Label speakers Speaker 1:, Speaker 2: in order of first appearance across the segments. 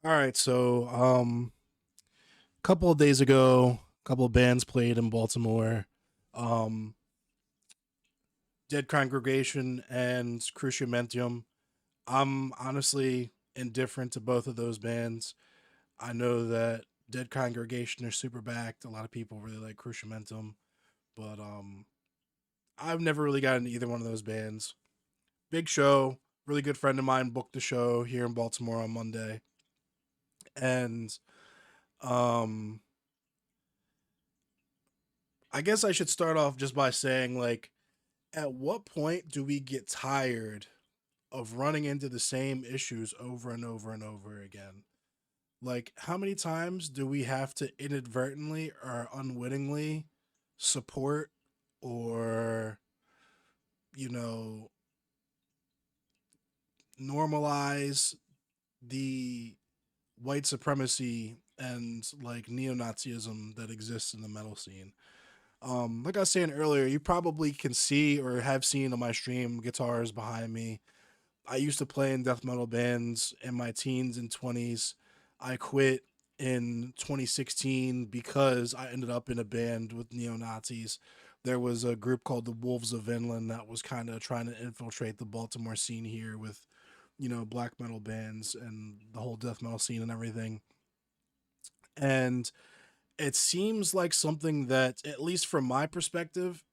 Speaker 1: All right, so a couple of days ago, a couple of bands played in Baltimore. Um Dead Congregation and Cruciamentum. I'm honestly indifferent to both of those bands. I know that Dead Congregation are super backed. A lot of people really like Cruciamentum, but I've never really gotten into either one of those bands. Big show, really good friend of mine booked the show here in Baltimore on Monday. And um I guess I should start off just by saying, like, at what point do we get tired of running into the same issues over and over and over again? Like, how many times do we have to inadvertently or unwittingly support or, you know, normalize the white supremacy and like neo-Nazism that exists in the metal scene? Like I was saying earlier, you probably can see or have seen on my stream guitars behind me. I used to play in death metal bands in my teens and 20s. I quit in 2016 because I ended up in a band with neo Nazis. There was a group called the Wolves of Vinland that was kind of trying to infiltrate the Baltimore scene here with, black metal bands and the whole death metal scene and everything. And it seems like something that, at least from my perspective,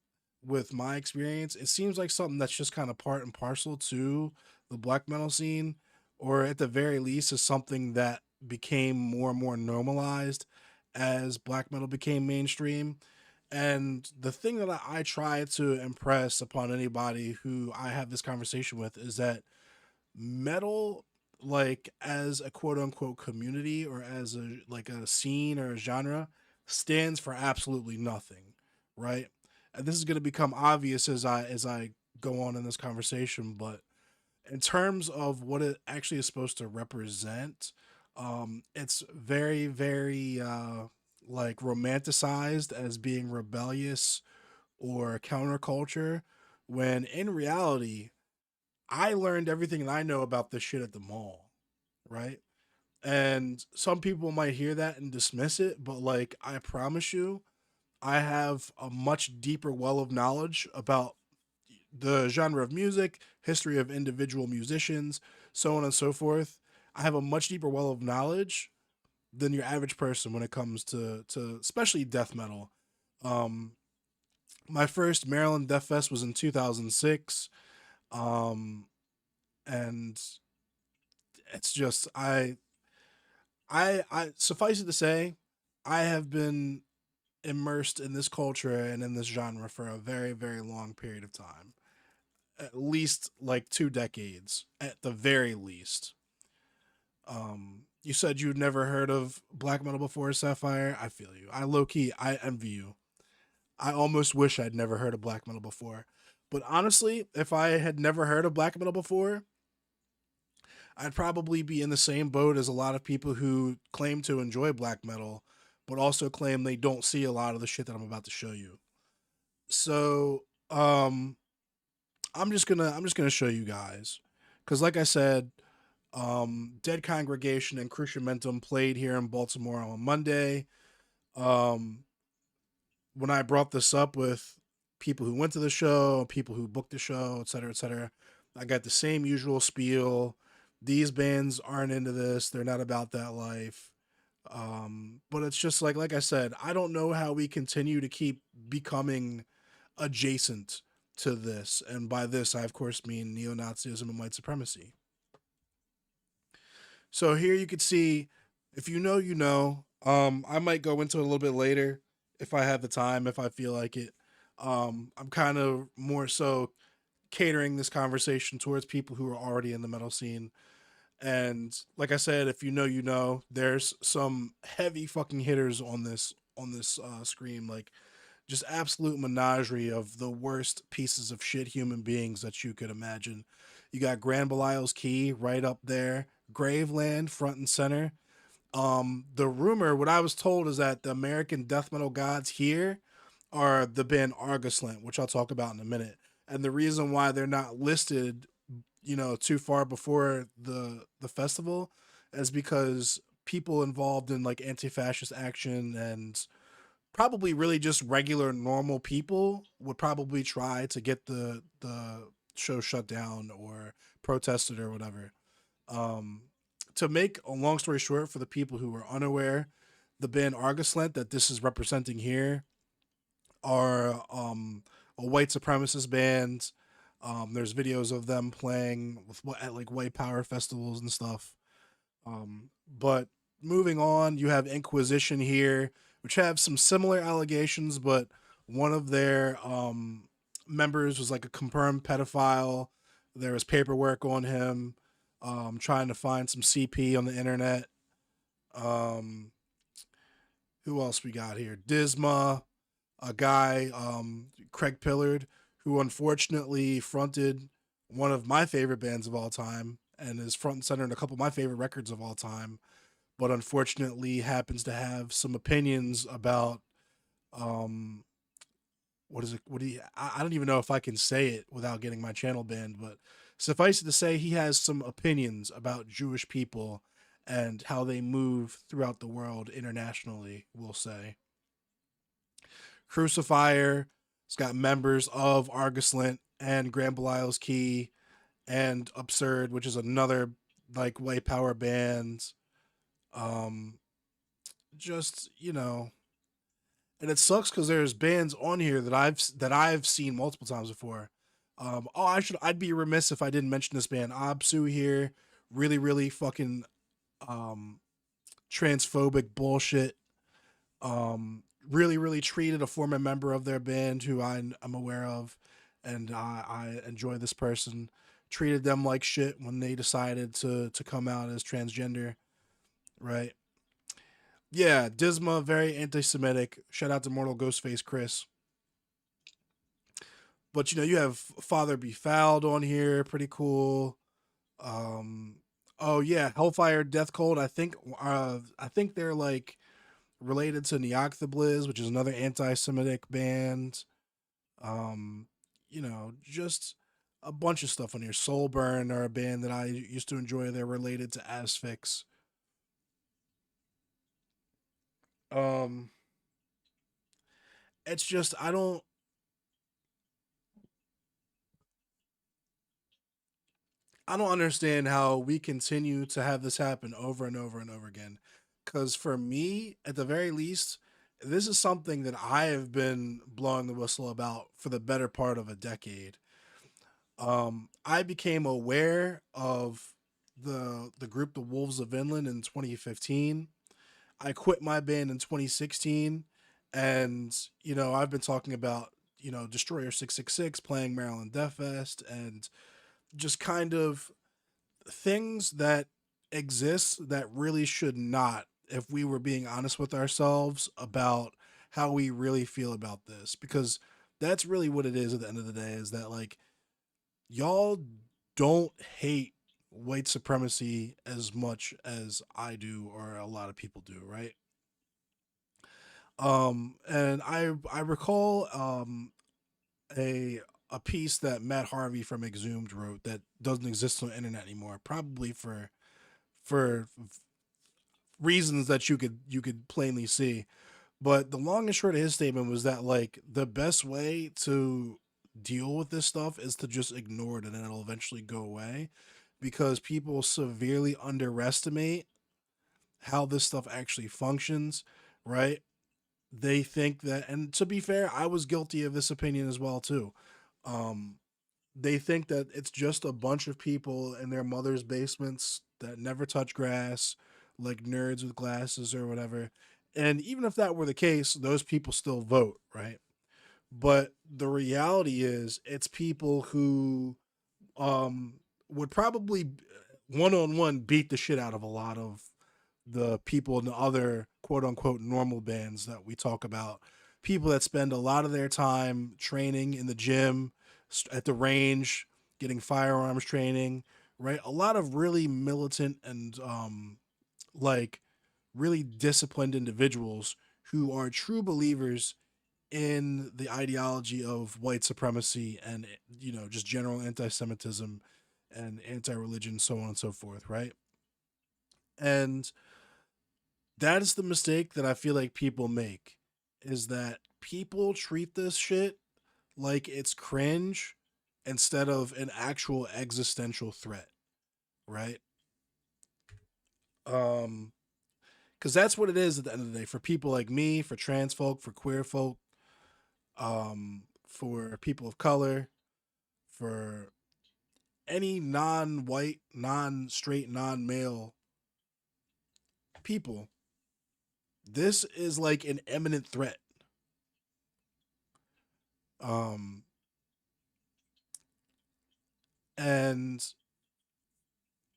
Speaker 1: with my experience, it seems like something that's just kind of part and parcel to the black metal scene, or at the very least, is something that became more and more normalized as black metal became mainstream. And the thing that I try to impress upon anybody who I have this conversation with is that metal, like as a quote unquote community or as a scene or a genre, stands for absolutely nothing, right? And this is going to become obvious as I go on in this conversation, but in terms of what it actually is supposed to represent, it's very like romanticized as being rebellious or counterculture, when in reality I learned everything that I know about this shit at the mall, right? And some people might hear that and dismiss it, but like I promise you, I have a much deeper well of knowledge about the genre of music, history of individual musicians, so on and so forth. I have a much deeper well of knowledge than your average person when it comes to especially death metal. Um, my first Maryland Death Fest was in 2006. Um, and it's just I suffice it to say, I have been immersed in this culture and in this genre for a very long period of time. At least like 2 decades at the very least. You said you'd never heard of black metal before, Sapphire. I feel you. I low key I envy you. I almost wish I'd never heard of black metal before. But honestly, if I had never heard of black metal before, I'd probably be in the same boat as a lot of people who claim to enjoy black metal, but also claim they don't see a lot of the shit that I'm about to show you. So, I'm just gonna show you guys, because like I said, Dead Congregation and Cruciamentum played here in Baltimore on Monday. Um, when I brought this up with people who went to the show, people who booked the show, et cetera, I got the same usual spiel. These bands aren't into this. They're not about that life. But it's just like I said, I don't know how we continue to keep becoming adjacent to this. And by this, I of course mean neo-Nazism and white supremacy. So here you can see, if you know, you know. I might go into it a little bit later if I have the time, if I feel like it. I'm kind of more so catering this conversation towards people who are already in the metal scene. And like I said, if you know, you know. There's some heavy fucking hitters on this screen, like just absolute menagerie of the worst pieces of shit human beings that you could imagine. You got Grand Belial's Key right up there, Graveland front and center. The rumor, what I was told, is that the American death metal gods here are the band Argoslant, which I'll talk about in a minute. And the reason why they're not listed, too far before the festival, is because people involved in like anti-fascist action and probably really just regular normal people would probably try to get the show shut down or protested or whatever. Um, to make a long story short, for the people who are unaware, the band Argoslint that this is representing here are a white supremacist band. There's videos of them playing with what at like white power festivals and stuff. But moving on, you have Inquisition here, which have some similar allegations, but one of their members was like a confirmed pedophile. There was paperwork on him, trying to find some CP on the internet. Um, who else we got here? Disma, a guy, Craig Pillard, who unfortunately fronted one of my favorite bands of all time and is front and center in a couple of my favorite records of all time, but unfortunately happens to have some opinions about um what is it? What do you? I don't even know if I can say it without getting my channel banned. But suffice it to say, he has some opinions about Jewish people and how they move throughout the world internationally. We'll say Crucifier. It's got members of Argoslint and Grand Belial's Key and Absurd, which is another like white power band. Um, just and it sucks because there's bands on here that I've seen multiple times before. I'd be remiss if I didn't mention this band Absu here. Really, really fucking um transphobic bullshit. Really, really treated a former member of their band who I'm aware of, and I enjoy this person. Treated them like shit when they decided to come out as transgender, right? Yeah, Disma, very anti-Semitic. Shout out to Mortal Ghostface Chris. But you have Father Be Fouled on here, pretty cool. Um, oh yeah, Hellfire Death Cold. I think they're like related to Neocthobliz, which is another anti-Semitic band. Just a bunch of stuff on here. Soulburn are a band that I used to enjoy. They're related to Asphyx. Um, it's just I don't understand how we continue to have this happen over and over and over again. Because for me, at the very least, this is something that I have been blowing the whistle about for the better part of a decade. I became aware of the group the Wolves of Vinland in 2015. I quit my band in 2016, and I've been talking about Destroyer 666 playing Maryland Death Fest and just kind of things that exist that really should not, if we were being honest with ourselves about how we really feel about this, because that's really what it is at the end of the day, is that like y'all don't hate white supremacy as much as I do or a lot of people do, right? And I recall a a piece that Matt Harvey from Exhumed wrote that doesn't exist on the internet anymore, probably for reasons that you could plainly see. But the long and short of his statement was that like the best way to deal with this stuff is to just ignore it and then it'll eventually go away, because people severely underestimate how this stuff actually functions, right? They think that, and to be fair, I was guilty of this opinion as well too. Um, they think that it's just a bunch of people in their mother's basements that never touch grass, like nerds with glasses or whatever. And even if that were the case, those people still vote, right? But the reality is, it's people who um, would probably one on one beat the shit out of a lot of the people in the other quote unquote normal bands that we talk about. People that spend a lot of their time training in the gym, at the range, getting firearms training, right? A lot of really militant and like really disciplined individuals who are true believers in the ideology of white supremacy and just general anti-Semitism and anti-religion, so on and so forth, right? And that is the mistake that I feel like people make, is that people treat this shit like it's cringe instead of an actual existential threat, right? Um cuz that's what it is at the end of the day for people like me, for trans folk, for queer folk, for people of color, for any non-white, non-straight, non-male people. This is like an imminent threat. Um and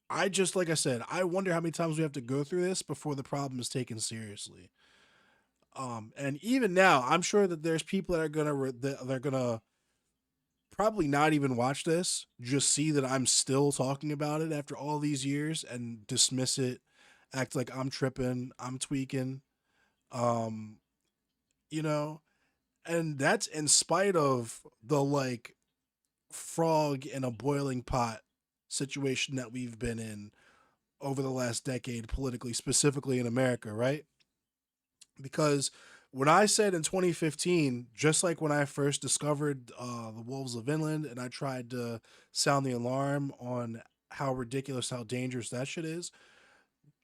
Speaker 1: I just like I said, I wonder how many times we have to go through this before the problem is taken seriously. And even now, I'm sure that there's people that are that are gonna probably not even watch this, just see that I'm still talking about it after all these years and dismiss it, act like I'm tripping, I'm tweaking, um, you know, and that's in spite of the like frog in a boiling pot situation that we've been in over the last decade politically, specifically in America, right? Because when I said in 2015, just like when I first discovered the Wolves of Inland and I tried to sound the alarm on how ridiculous, how dangerous that shit is,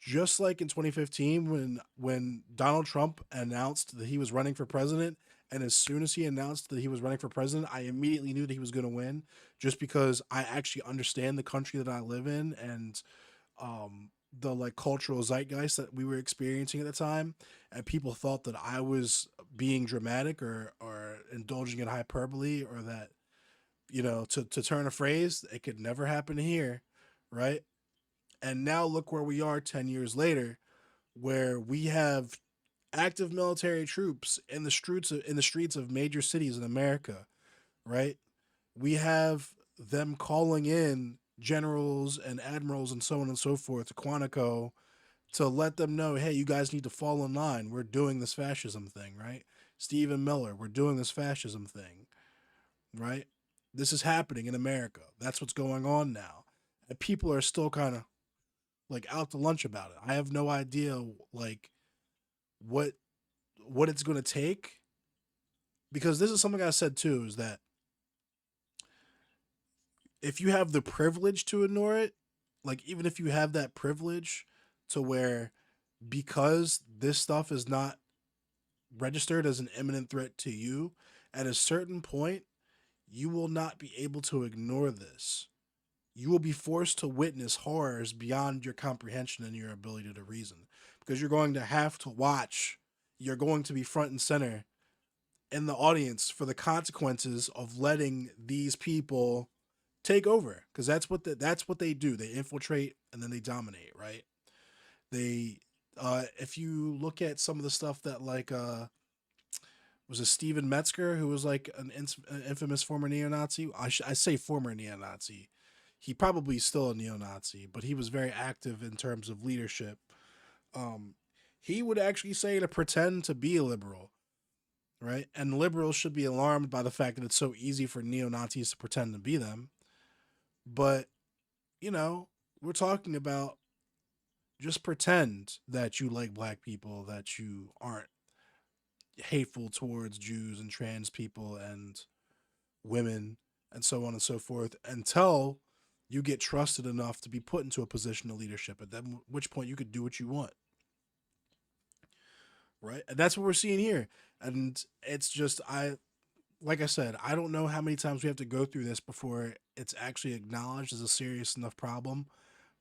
Speaker 1: just like in 2015 when Donald Trump announced that he was running for president, and as soon as he announced that he was running for president, I immediately knew that he was going to win, just because I actually understand the country that I live in and the like cultural zeitgeist that we were experiencing at the time, and people thought that I was being dramatic or indulging in hyperbole, or that, to turn a phrase, it could never happen here, right? And now look where we are 10 years later, where we have active military troops in the streets of major cities in America, right? We have them calling in generals and admirals and so on and so forth to Quantico to let them know, hey, you guys need to fall in line. We're doing this fascism thing, right? Stephen Miller, we're doing this fascism thing, right? This is happening in America. That's what's going on now. And people are still kind of like out to lunch about it. I have no idea like what what it's going to take, because this is something I said too, is that if you have the privilege to ignore it, like even if you have that privilege to where, because this stuff is not registered as an imminent threat to you, at a certain point, you will not be able to ignore this. You will be forced to witness horrors beyond your comprehension and your ability to reason, because you're going to have to watch, you're going to be front and center in the audience for the consequences of letting these people take over, because that's what they do. They infiltrate and then they dominate, right? They if you look at some of the stuff that like was it Steven Metzger, who was like an infamous former neo-Nazi. I say former neo-Nazi. He probably is still a neo-Nazi, but he was very active in terms of leadership. Um, he would actually say to pretend to be a liberal, right? And liberals should be alarmed by the fact that it's so easy for neo-Nazis to pretend to be them. But, you know, we're talking about, just pretend that you like black people, that you aren't hateful towards Jews and trans people and women and so on and so forth, until you get trusted enough to be put into a position of leadership. At that which point you could do what you want, right? And that's what we're seeing here. And it's just, like I said, I don't know how many times we have to go through this before it's actually acknowledged as a serious enough problem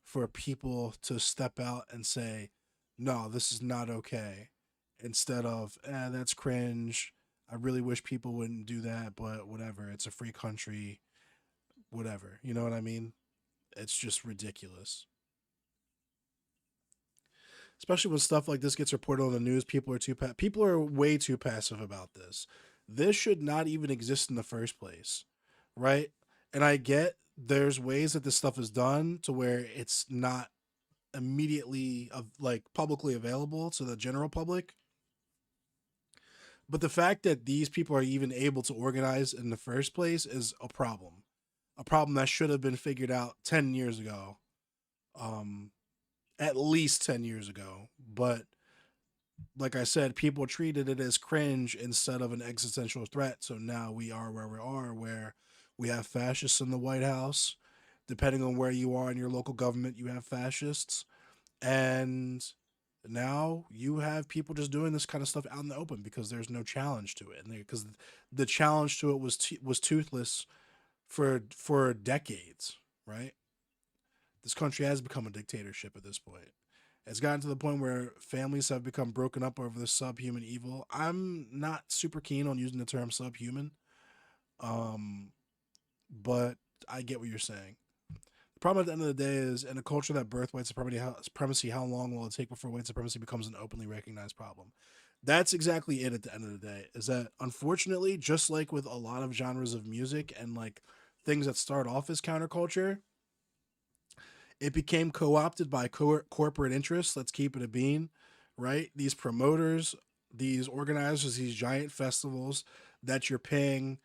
Speaker 1: for people to step out and say, no, this is not okay. Instead of, that's cringe. I really wish people wouldn't do that, but whatever. It's a free country. Whatever. You know what I mean? It's just ridiculous. Especially when stuff like this gets reported on the news, people are way too passive about this. This should not even exist in the first place, right? And I get there's ways that this stuff is done to where it's not immediately like publicly available to the general public, but the fact that these people are even able to organize in the first place is a problem that should have been figured out 10 years ago. um at least 10 years ago. But like I said, people treated it as cringe instead of an existential threat. So now we are where we are, where we have fascists in the White House. Depending on where you are in your local government, you have fascists. And now you have people just doing this kind of stuff out in the open because there's no challenge to it, and because the challenge to it was toothless for decades, right? This country has become a dictatorship at this point. It's gotten to the point where families have become broken up over this subhuman evil. I'm not super keen on using the term subhuman, um, but I get what you're saying. The problem at the end of the day is, in a culture that birthed white supremacy, how long will it take before white supremacy becomes an openly recognized problem? That's exactly it at the end of the day. Is that unfortunately, just like with a lot of genres of music and like things that start off as counterculture, it became co-opted by corporate interests. Let's keep it a bean, right? These promoters, these organizers, these giant festivals that you're paying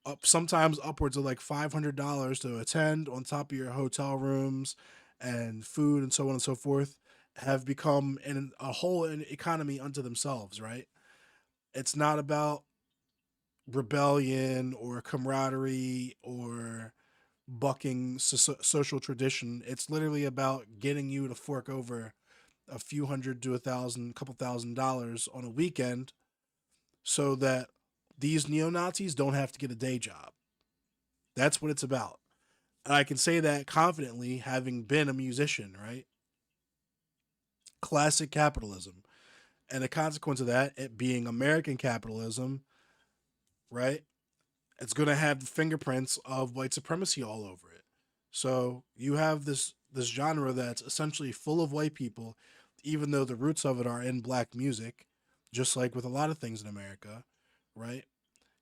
Speaker 1: up sometimes upwards of like $500 to attend, on top of your hotel rooms and food and so on and so forth, have become a whole economy unto themselves, right? It's not about rebellion or camaraderie or bucking social tradition. It's literally about getting you to fork over a few hundred to a thousand, couple $1,000s on a weekend so that these neo Nazis don't have to get a day job. That's what it's about. And I can say that confidently, having been a musician, right? Classic capitalism. And a consequence of that, it being American capitalism, right? It's going to have the fingerprints of white supremacy all over it. So you have this genre that's essentially full of white people, even though the roots of it are in black music, just like with a lot of things in America, right?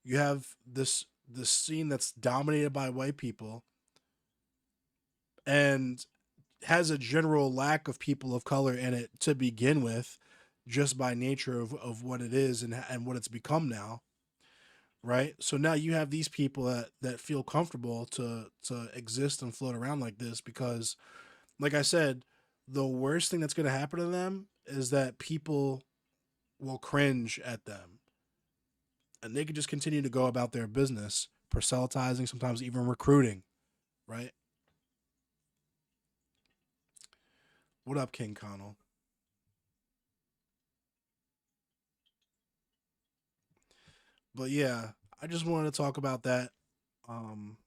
Speaker 1: You have this scene that's dominated by white people and has a general lack of people of color in it to begin with, just by nature of what it is and what it's become now, right? So now you have these people that feel comfortable to exist and float around like this because, like I said, the worst thing that's going to happen to them is that people will cringe at them, and they could just continue to go about their business, proselytizing, sometimes even recruiting, right? What up, King Connell? But yeah, I just wanted to talk about that. Um,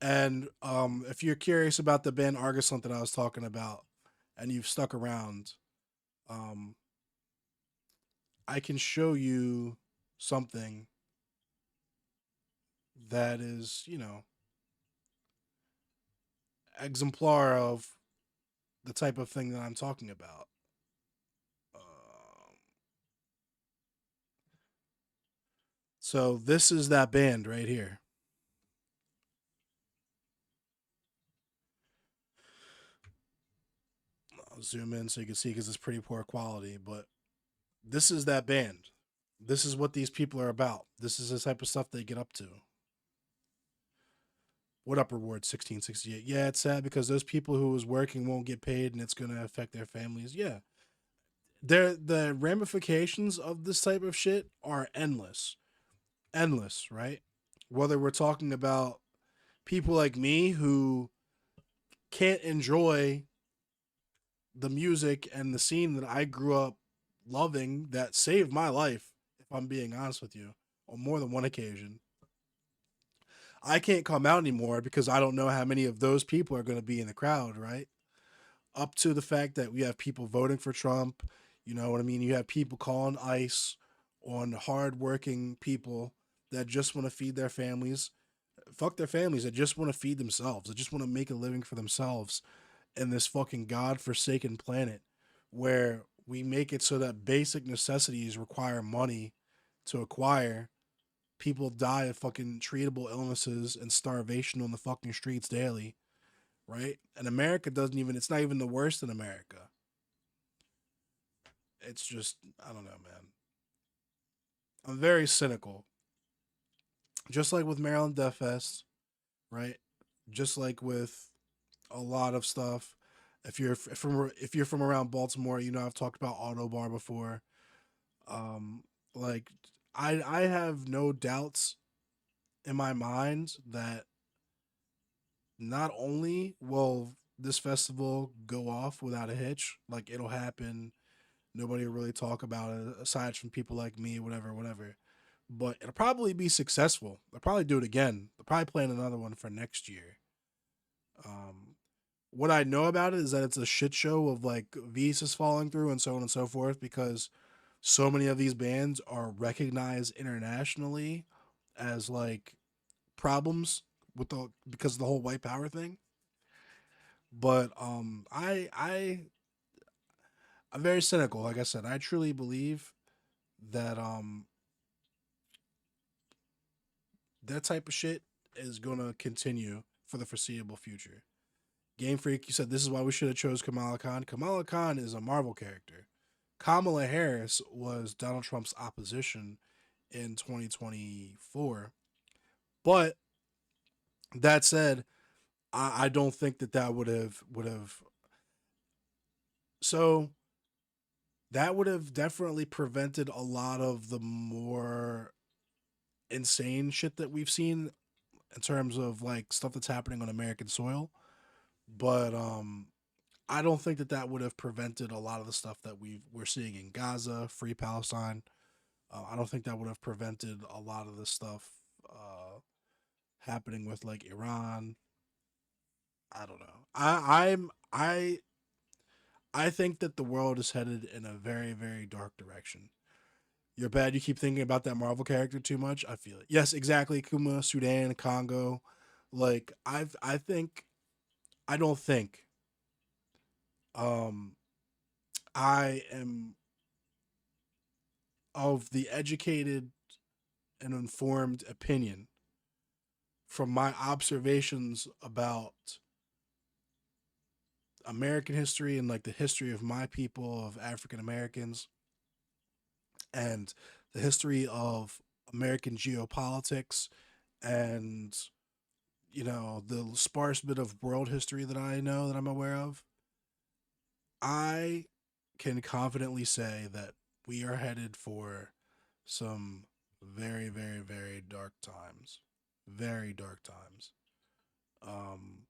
Speaker 1: and if you're curious about the band Argosant that I was talking about, and you've stuck around, um, I can show you something that is, exemplar of the type of thing that I'm talking about. So this is that band right here. I'll zoom in so you can see because it's pretty poor quality, but this is that band. This is what these people are about. This is the type of stuff they get up to. What up, reward 1668? Yeah, it's sad because those people who was working won't get paid and it's going to affect their families. Yeah, the ramifications of this type of shit are endless, endless, right? Whether we're talking about people like me who can't enjoy the music and the scene that I grew up loving that saved my life, if I'm being honest with you, on more than one occasion. I can't come out anymore because I don't know how many of those people are going to be in the crowd, right? Up to the fact that we have people voting for Trump, you know what I mean? You have people calling ICE on hardworking people that just want to feed their families. Fuck their families, that just want to feed themselves. They just want to make a living for themselves in this fucking godforsaken planet where we make it so that basic necessities require money to acquire. People die of fucking treatable illnesses and starvation on the fucking streets daily, right? And America doesn't even, it's not even the worst in America. It's just, I don't know, man. I'm very cynical. Just like with Maryland Death Fest, right? Just like with a lot of stuff. If you're from around Baltimore, you know I've talked about Auto Bar before. Um, like I have no doubts in my mind that not only will this festival go off without a hitch, like it'll happen, nobody will really talk about it aside from people like me, whatever, whatever. But it'll probably be successful. They'll probably do it again. They'll probably plan another one for next year. Um, what I know about it is that it's a shit show of like visas falling through and so on and so forth because so many of these bands are recognized internationally as like problems with the because of the whole white power thing. But I'm very cynical. Like I said, I truly believe that that type of shit is gonna continue for the foreseeable future. Game Freak, you said this is why we should have chose Kamala Khan. Kamala Khan is a Marvel character. Kamala Harris was Donald Trump's opposition in 2024. But that said, I don't think that that would have so that would have definitely prevented a lot of the more insane shit that we've seen in terms of like stuff that's happening on American soil. But I don't think that that would have prevented a lot of the stuff that we're seeing in Gaza, Free Palestine. I don't think that would have prevented a lot of the stuff happening with like Iran. I don't know. I think that the world is headed in a very very dark direction. You're bad. You keep thinking about that Marvel character too much. I feel it. Yes, exactly. Kuma, Sudan, Congo. Like I think I don't think um I am of the educated and informed opinion from my observations about American history and like the history of my people of African Americans and the history of American geopolitics and the sparse bit of world history that I know that I'm aware of. I can confidently say that we are headed for some very very very dark times, very dark times. um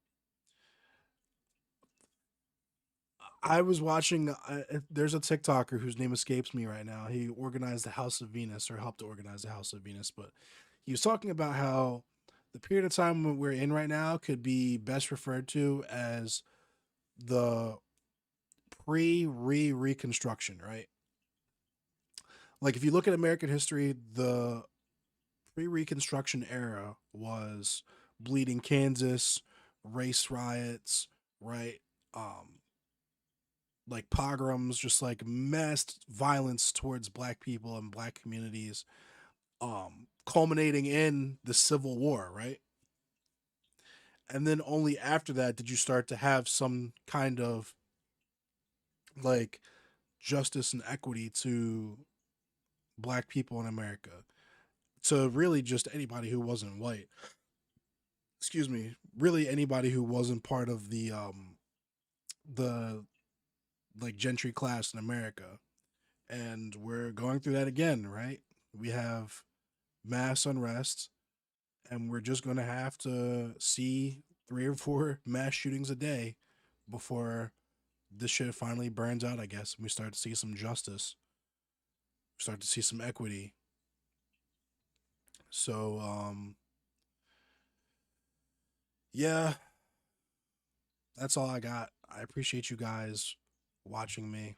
Speaker 1: I was watching. There's a TikToker whose name escapes me right now. He organized the House of Venus or helped to organize the House of Venus, but he was talking about how the period of time we're in right now could be best referred to as the pre-reconstruction, right? Like if you look at American history, the pre-reconstruction era was bleeding Kansas, race riots, right? Um, like pogroms, just like mass violence towards black people and black communities, culminating in the Civil War, right? And then only after that did you start to have some kind of like justice and equity to black people in America. To really just anybody who wasn't white. Excuse me, really anybody who wasn't part of the like gentry class in America. And we're going through that again, right? We have mass unrest, and we're just going to have to see 3 or 4 mass shootings a day before this shit finally burns out, I guess, and we start to see some justice, start to see some equity. So, yeah, that's all I got. I appreciate you guys watching me.